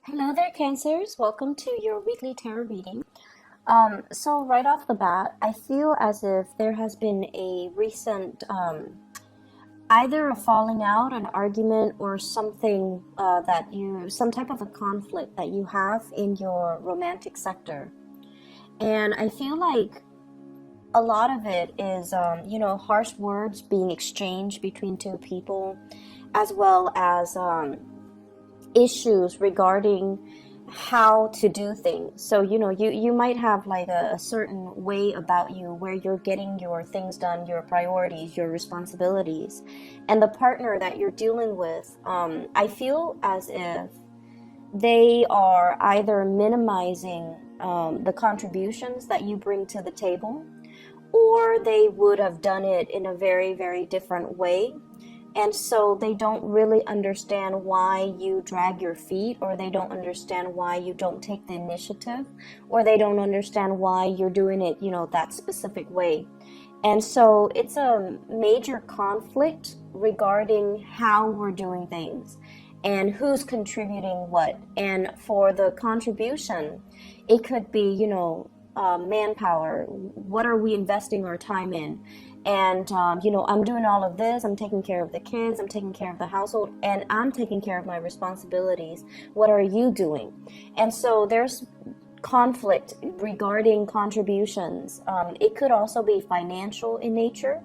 Hello there, Cancers. Welcome to your weekly tarot reading. So right off the bat, I feel as if there has been a recent either a falling out, an argument, or something some type of a conflict that you have in your romantic sector. And I feel like a lot of it is, harsh words being exchanged between two people, as well as issues regarding how to do things. So, you might have like a certain way about you where you're getting your things done, your priorities, your responsibilities. And the partner that you're dealing with, I feel as if they are either minimizing the contributions that you bring to the table, or they would have done it in a very, very different way. And so they don't really understand why you drag your feet, or they don't understand why you don't take the initiative, or they don't understand why you're doing it, that specific way. And so it's a major conflict regarding how we're doing things and who's contributing what. And for the contribution, it could be, manpower. What are we investing our time in? And, I'm doing all of this. I'm taking care of the kids. I'm taking care of the household. And I'm taking care of my responsibilities. What are you doing? And so there's conflict regarding contributions. It could also be financial in nature.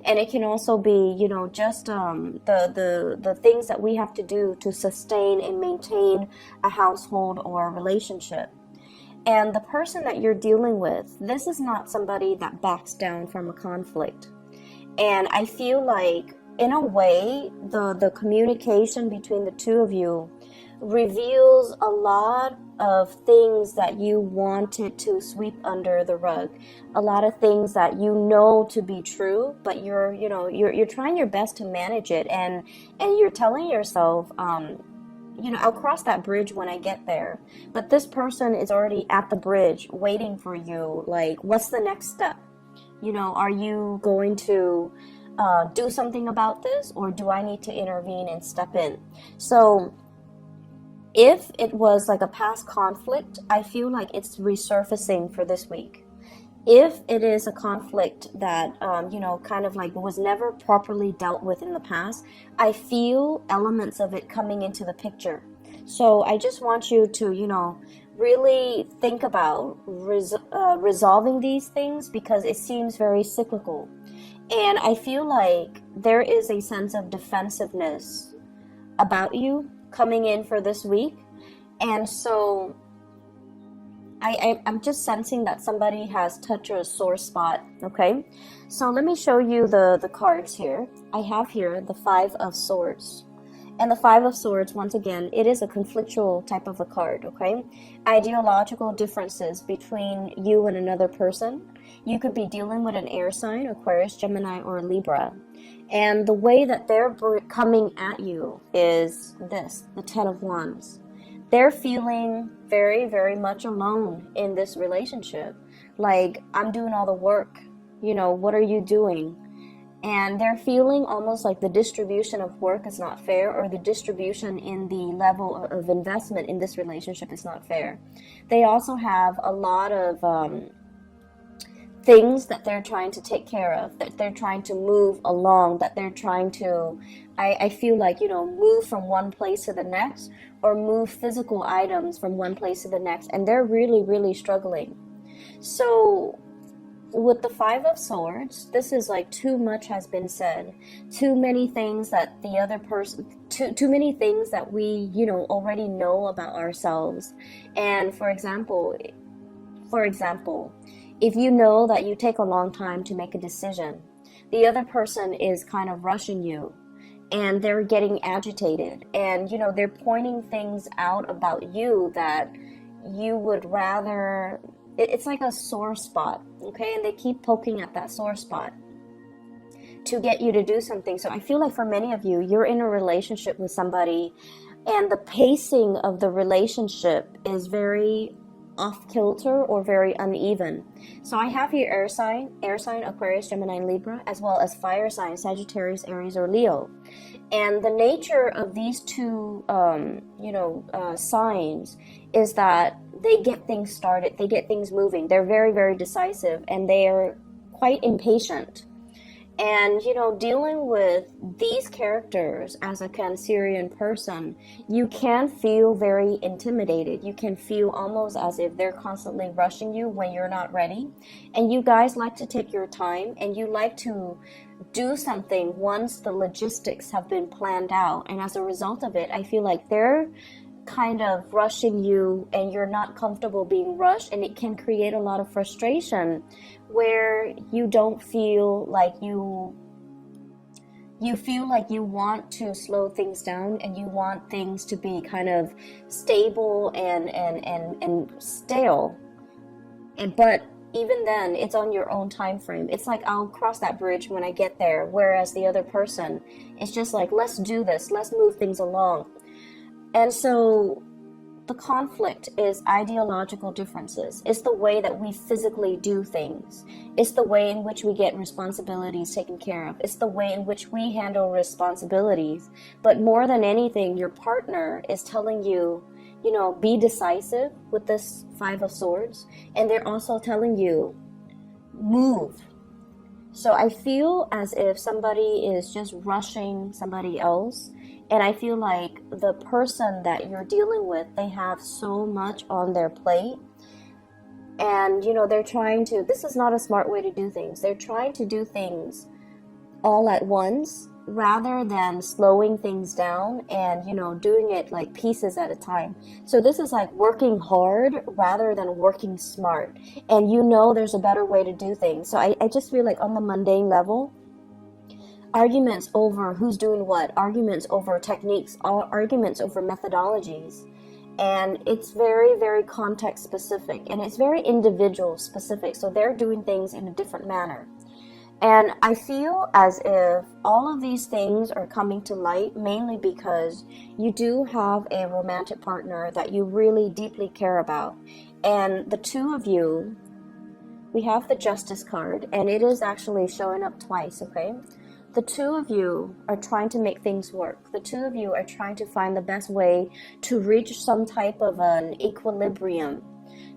And it can also be, just the things that we have to do to sustain and maintain a household or a relationship. And the person that you're dealing with, this is not somebody that backs down from a conflict. And I feel like, in a way, the communication between the two of you reveals a lot of things that you wanted to sweep under the rug. A lot of things that you know to be true, but you're trying your best to manage it. And you're telling yourself, I'll cross that bridge when I get there. But this person is already at the bridge waiting for you. Like, what's the next step? Are you going to do something about this, or do I need to intervene and step in? So if it was like a past conflict, I feel like it's resurfacing for this week. If it is a conflict that, kind of like was never properly dealt with in the past, I feel elements of it coming into the picture. So I just want you to, really think about resolving these things, because it seems very cyclical. And I feel like there is a sense of defensiveness about you coming in for this week. And so I'm just sensing that somebody has touched a sore spot, okay? So let me show you the cards here. I have here the Five of Swords. And the Five of Swords, once again, it is a conflictual type of a card, okay? Ideological differences between you and another person. You could be dealing with an air sign, Aquarius, Gemini, or Libra. And the way that they're coming at you is this, the Ten of Wands. They're feeling very, very much alone in this relationship. Like, I'm doing all the work. What are you doing? And they're feeling almost like the distribution of work is not fair, or the distribution in the level of investment in this relationship is not fair. They also have a lot of things that they're trying to take care of, that they're trying to move along, that they're trying to, I feel like, move from one place to the next, or move physical items from one place to the next. And they're really, really struggling. So with the Five of Swords, this is like too much has been said. Too many things that the other person, too many things that we, already know about ourselves. And for example, if you know that you take a long time to make a decision, the other person is kind of rushing you, and they're getting agitated, and they're pointing things out about you that you would rather, it's like a sore spot, okay? And they keep poking at that sore spot to get you to do something. So I feel like for many of you, you're in a relationship with somebody, and the pacing of the relationship is very off kilter or very uneven. So I have here air sign, Aquarius, Gemini, and Libra, as well as fire sign, Sagittarius, Aries, or Leo. And the nature of these two, signs is that they get things started, they get things moving. They're very, very decisive, and they are quite impatient. And, dealing with these characters as a Cancerian person, you can feel very intimidated. You can feel almost as if they're constantly rushing you when you're not ready. And you guys like to take your time, and you like to do something once the logistics have been planned out. And as a result of it, I feel like they're kind of rushing you, and you're not comfortable being rushed, and it can create a lot of frustration where you don't feel like you feel like you want to slow things down, and you want things to be kind of stable and stale. But even then, it's on your own time frame. It's like, I'll cross that bridge when I get there, whereas the other person, it's just like, let's do this, let's move things along. And so the conflict is ideological differences. It's the way that we physically do things. It's the way in which we get responsibilities taken care of. It's the way in which we handle responsibilities. But more than anything, your partner is telling you, be decisive with this Five of Swords. And they're also telling you, move. So I feel as if somebody is just rushing somebody else. And I feel like the person that you're dealing with, they have so much on their plate. And, they're trying to, this is not a smart way to do things. They're trying to do things all at once rather than slowing things down and, doing it like pieces at a time. So this is like working hard rather than working smart. And there's a better way to do things. So I just feel like on the mundane level, arguments over who's doing what, arguments over techniques, arguments over methodologies. And it's very, very context specific, and it's very individual specific. So they're doing things in a different manner. And I feel as if all of these things are coming to light mainly because you do have a romantic partner that you really deeply care about. And the two of you, we have the Justice card, and it is actually showing up twice, okay? The two of you are trying to make things work. The two of you are trying to find the best way to reach some type of an equilibrium,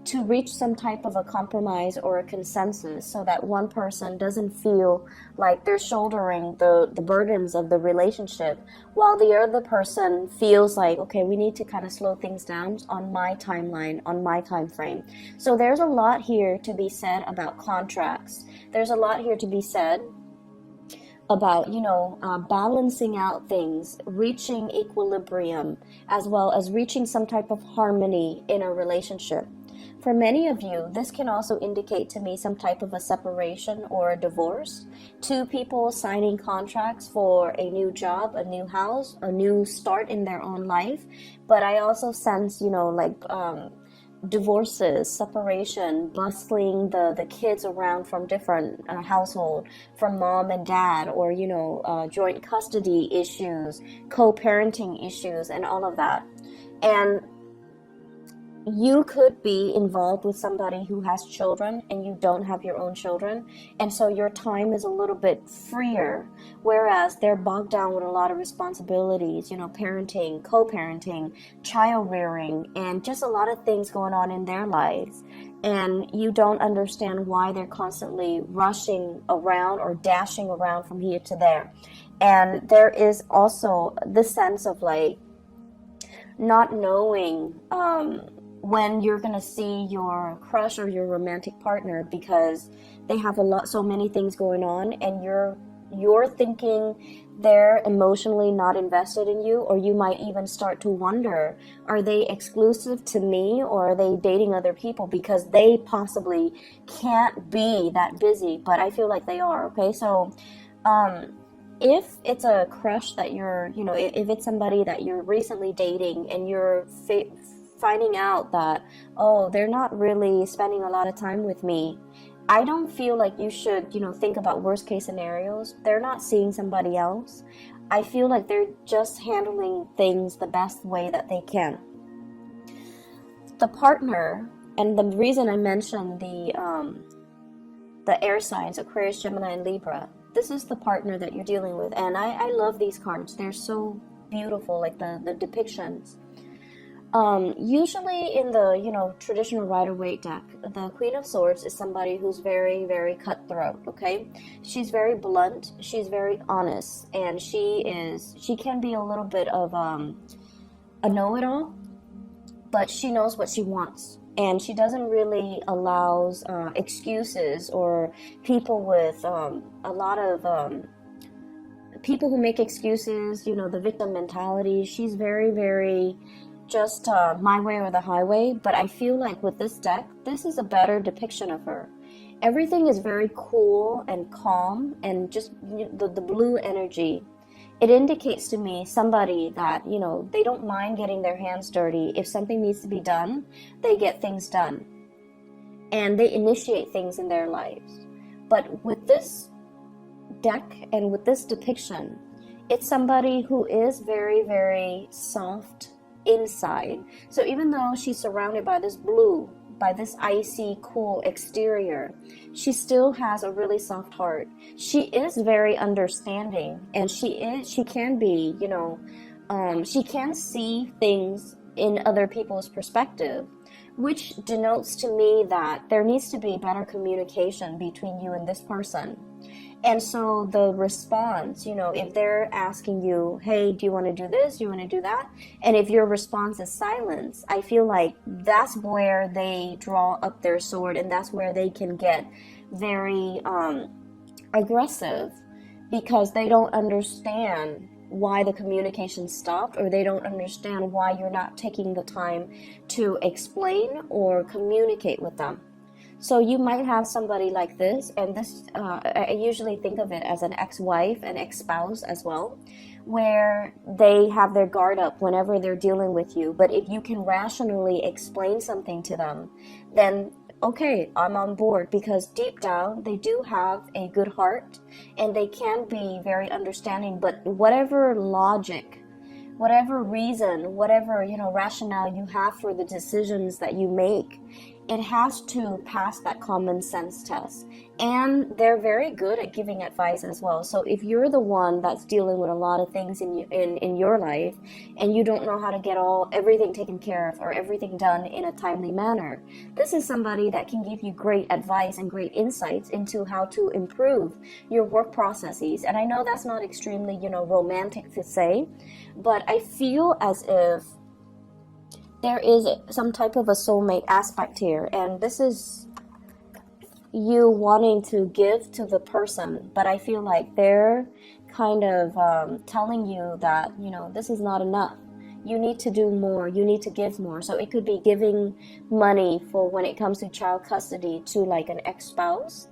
to reach some type of a compromise or a consensus, so that one person doesn't feel like they're shouldering the burdens of the relationship, while the other person feels like, okay, we need to kind of slow things down on my timeline, on my time frame. So there's a lot here to be said about contracts. There's a lot here to be said about, balancing out things, reaching equilibrium, as well as reaching some type of harmony in a relationship. For many of you, this can also indicate to me some type of a separation or a divorce. Two people signing contracts for a new job, a new house, a new start in their own life. But I also sense, divorces, separation, bustling the kids around from different household, from mom and dad, or joint custody issues, co-parenting issues, and all of that. And you could be involved with somebody who has children and you don't have your own children, and so your time is a little bit freer, whereas they're bogged down with a lot of responsibilities, parenting, co-parenting, child rearing, and just a lot of things going on in their lives. And you don't understand why they're constantly rushing around or dashing around from here to there. And there is also this sense of like not knowing when you're gonna see your crush or your romantic partner, because they have so many things going on, and you're thinking they're emotionally not invested in you, or you might even start to wonder, are they exclusive to me, or are they dating other people, because they possibly can't be that busy, but I feel like they are. Okay, so if it's a crush that you're, if it's somebody that you're recently dating and you're finding out that, oh, they're not really spending a lot of time with me, I don't feel like you should, think about worst case scenarios. They're not seeing somebody else. I feel like they're just handling things the best way that they can. The partner And the reason I mentioned the air signs, Aquarius, Gemini, and Libra, this is the partner that you're dealing with. And I love these cards. They're so beautiful, like the depictions. Usually in the, traditional Rider-Waite deck, the Queen of Swords is somebody who's very, very cutthroat, okay? She's very blunt, she's very honest, and she can be a little bit of a know-it-all, but she knows what she wants. And she doesn't really allow excuses or people with a lot of people who make excuses, the victim mentality. She's very, very just my way or the highway. But I feel like with this deck, this is a better depiction of her. Everything is very cool and calm, and just the blue energy. It indicates to me somebody that, they don't mind getting their hands dirty. If something needs to be done, they get things done. And they initiate things in their lives. But with this deck and with this depiction, it's somebody who is very, very soft inside. So even though she's surrounded by this blue, by this icy, cool exterior, she still has a really soft heart. She is very understanding, and she can be, she can see things in other people's perspective, which denotes to me that there needs to be better communication between you and this person. And so the response, if they're asking you, hey, do you want to do this? Do you want to do that? And if your response is silence, I feel like that's where they draw up their sword, and that's where they can get very aggressive, because they don't understand why the communication stopped, or they don't understand why you're not taking the time to explain or communicate with them. So you might have somebody like this, and this, I usually think of it as an ex-wife and ex-spouse as well, where they have their guard up whenever they're dealing with you. But if you can rationally explain something to them, then okay, I'm on board, because deep down they do have a good heart and they can be very understanding. But whatever logic, whatever reason, whatever rationale you have for the decisions that you make, it has to pass that common sense test. And they're very good at giving advice as well. So if you're the one that's dealing with a lot of things in your life, and you don't know how to get everything taken care of or everything done in a timely manner, this is somebody that can give you great advice and great insights into how to improve your work processes. And I know that's not extremely, romantic to say, but I feel as if there is some type of a soulmate aspect here, and this is you wanting to give to the person, but I feel like they're kind of telling you that, this is not enough. You need to do more. You need to give more. So it could be giving money for when it comes to child custody to like an ex-spouse.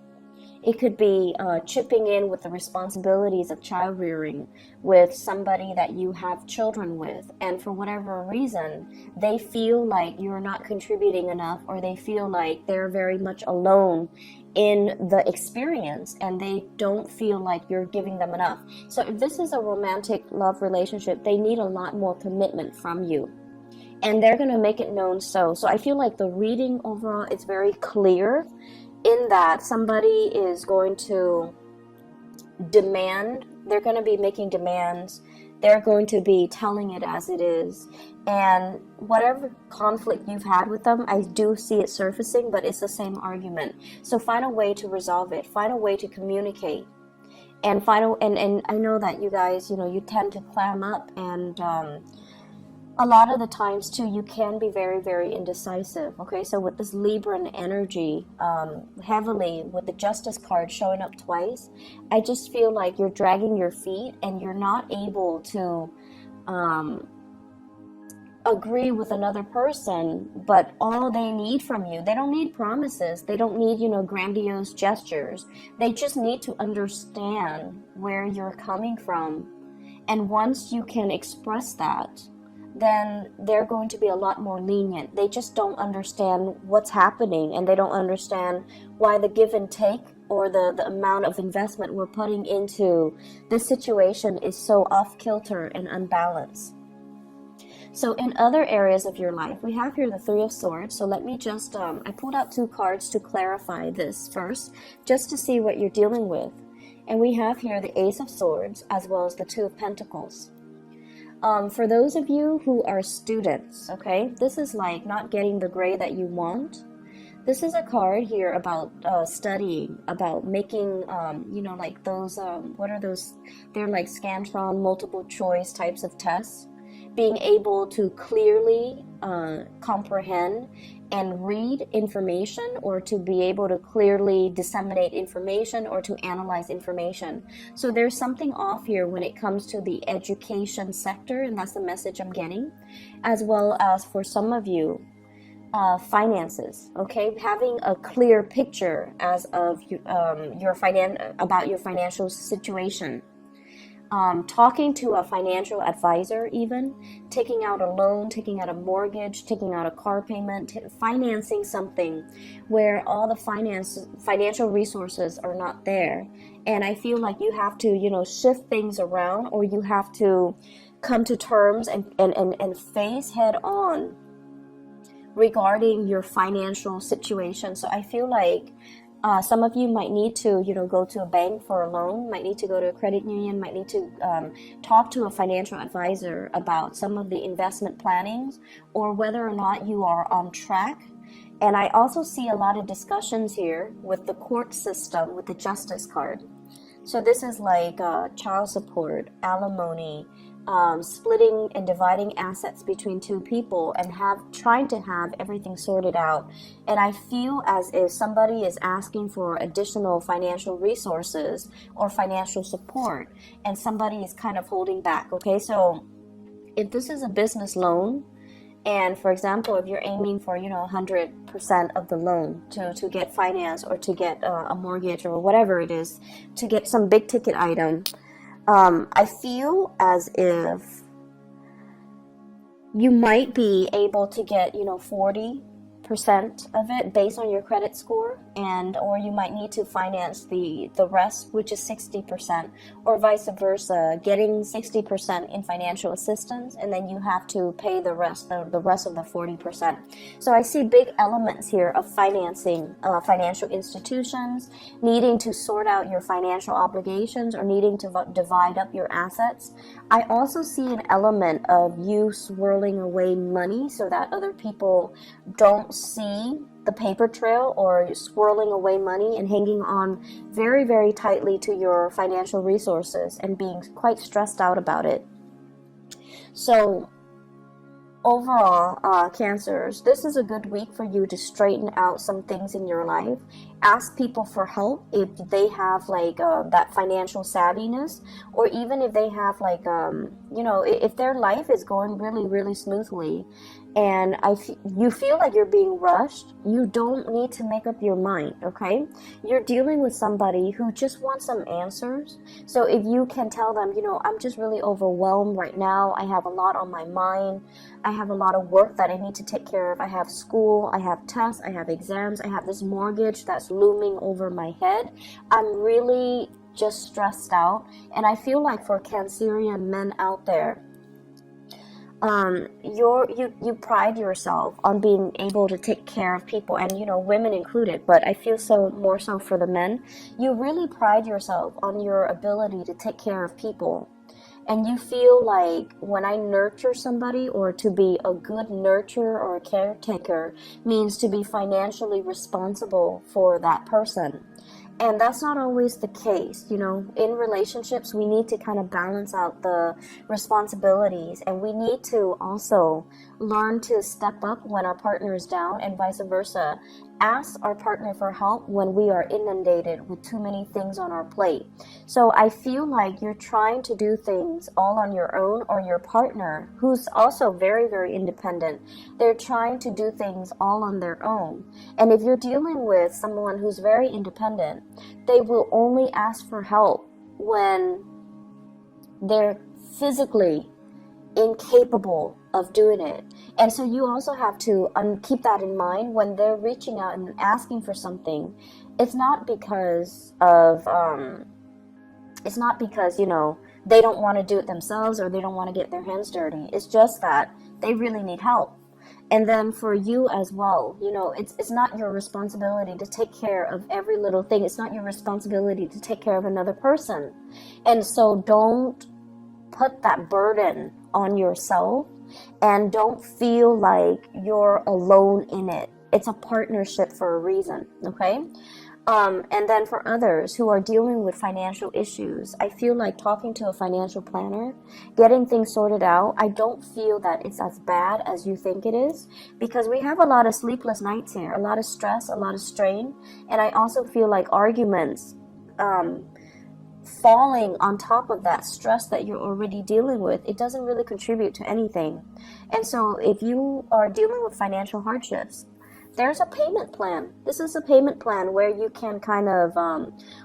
It could be chipping in with the responsibilities of child rearing with somebody that you have children with. And for whatever reason, they feel like you're not contributing enough, or they feel like they're very much alone in the experience, and they don't feel like you're giving them enough. So if this is a romantic love relationship, they need a lot more commitment from you. And they're going to make it known so. So I feel like the reading overall is very clear, in that somebody is going to demand, they're going to be making demands, they're going to be telling it as it is, and whatever conflict you've had with them, I do see it surfacing, but it's the same argument. So find a way to resolve it, find a way to communicate, and and I know that you guys, you tend to clam up, and a lot of the times too, you can be very, very indecisive. Okay, so with this Libran energy, heavily with the Justice card showing up twice, I just feel like you're dragging your feet and you're not able to agree with another person. But all they need from you, they don't need promises, they don't need grandiose gestures. They just need to understand where you're coming from, and once you can express that, then they're going to be a lot more lenient. They just don't understand what's happening, and they don't understand why the give and take, or the amount of investment we're putting into this situation, is so off kilter and unbalanced. So in other areas of your life, we have here the Three of Swords. So let me just, I pulled out 2 cards to clarify this first, just to see what you're dealing with. And we have here the Ace of Swords as well as the 2 of Pentacles. For those of you who are students, okay, this is like not getting the grade that you want. This is a card here about studying, about making, you know, like those, what are those? They're like Scantron multiple choice types of tests. Being able to clearly comprehend and read information, or to be able to clearly disseminate information or to analyze information. So there's something off here when it comes to the education sector, and that's the message I'm getting, as well as for some of you, finances. Okay, having a clear picture as of about your financial situation. Talking to a financial advisor, even taking out a loan, taking out a mortgage, taking out a car payment, financing something where all the financial resources are not there. And I feel like you have to, you know, shift things around, or you have to come to terms and face head on regarding your financial situation. So I feel like some of you might need to, you know, go to a bank for a loan, might need to go to a credit union, might need to talk to a financial advisor about some of the investment plannings, or whether or not you are on track. And I also see a lot of discussions here with the court system, with the Justice card. So this is like child support, alimony, splitting and dividing assets between 2 people, and trying to have everything sorted out. And I feel as if somebody is asking for additional financial resources or financial support, and somebody is kind of holding back. Okay, so if this is a business loan, and for example, if you're aiming for, you know, 100% of the loan to get finance, or to get a mortgage, or whatever it is, to get some big ticket item, I feel as if you might be able to get, you know, 40% of it based on your credit score, or you might need to finance the rest, which is 60%, or vice versa, getting 60% in financial assistance, and then you have to pay the rest of the 40%. So I see big elements here of financing financial institutions, needing to sort out your financial obligations, or needing to divide up your assets. I also see an element of you swirling away money so that other people don't see the paper trail, or swirling away money and hanging on very, very tightly to your financial resources and being quite stressed out about it. So overall, Cancers, this is a good week for you to straighten out some things in your life. Ask people for help if they have like that financial savviness, or even if they have like, you know, if their life is going really, really smoothly, and you feel like you're being rushed, you don't need to make up your mind, okay? You're dealing with somebody who just wants some answers. So if you can tell them, you know, I'm just really overwhelmed right now. I have a lot on my mind. I have a lot of work that I need to take care of. I have school, I have tests, I have exams, I have this mortgage that's looming over my head. I'm really just stressed out. And I feel like for Cancerian men out there, you pride yourself on being able to take care of people, and, you know, women included, but I feel so more so for the men. You really pride yourself on your ability to take care of people, and you feel like when I nurture somebody, or to be a good nurturer or a caretaker, means to be financially responsible for that person. And that's not always the case. You know, in relationships, we need to kind of balance out the responsibilities, and we need to also learn to step up when our partner is down, and vice versa. Ask our partner for help when we are inundated with too many things on our plate. So I feel like you're trying to do things all on your own, or your partner, who's also very, very independent, they're trying to do things all on their own. And if you're dealing with someone who's very independent, they will only ask for help when they're physically incapable of doing it. And so you also have to keep that in mind when they're reaching out and asking for something. It's not because of you know, they don't want to do it themselves, or they don't want to get their hands dirty. It's just that they really need help. And then for you as well, you know, it's not your responsibility to take care of every little thing. It's not your responsibility to take care of another person. And so don't put that burden on yourself, and don't feel like you're alone in it. It's a partnership for a reason, okay? And then for others who are dealing with financial issues, I feel like talking to a financial planner, getting things sorted out, I don't feel that it's as bad as you think it is, because we have a lot of sleepless nights here, a lot of stress, a lot of strain, and I also feel like arguments falling on top of that stress that you're already dealing with, it doesn't really contribute to anything. And so if you are dealing with financial hardships, there's a payment plan. This is a payment plan where you can kind of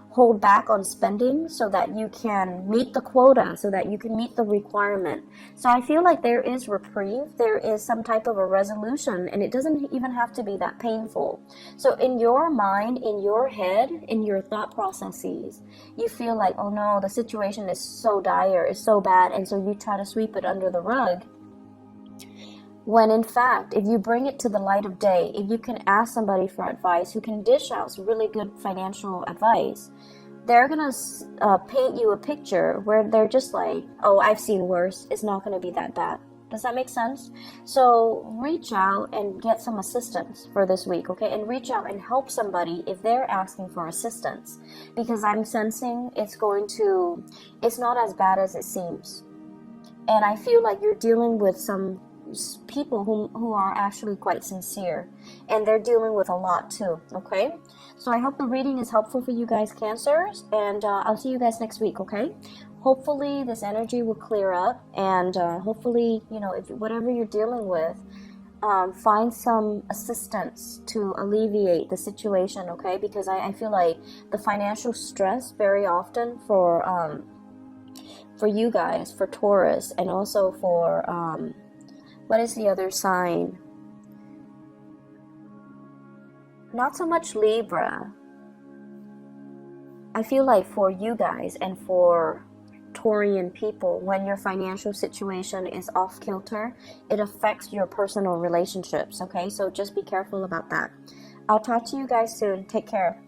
hold back on spending so that you can meet the quota, so that you can meet the requirement. So I feel like there is reprieve, there is some type of a resolution, and it doesn't even have to be that painful. So in your mind, in your head, in your thought processes, you feel like, oh no, the situation is so dire, it's so bad, and so you try to sweep it under the rug. When in fact, if you bring it to the light of day, if you can ask somebody for advice who can dish out really good financial advice, they're going to paint you a picture where they're just like, oh, I've seen worse. It's not going to be that bad. Does that make sense? So reach out and get some assistance for this week, okay? And reach out and help somebody if they're asking for assistance. Because I'm sensing it's not as bad as it seems. And I feel like you're dealing with some people who are actually quite sincere, and they're dealing with a lot too, okay? So I hope the reading is helpful for you guys, Cancers, and I'll see you guys next week, okay? Hopefully this energy will clear up, and hopefully, you know, if whatever you're dealing with, find some assistance to alleviate the situation, okay? Because I feel like the financial stress very often for you guys, for Taurus, and also for what is the other sign? Not so much Libra. I feel like for you guys and for Taurian people, when your financial situation is off kilter, it affects your personal relationships, okay? So just be careful about that. I'll talk to you guys soon. Take care.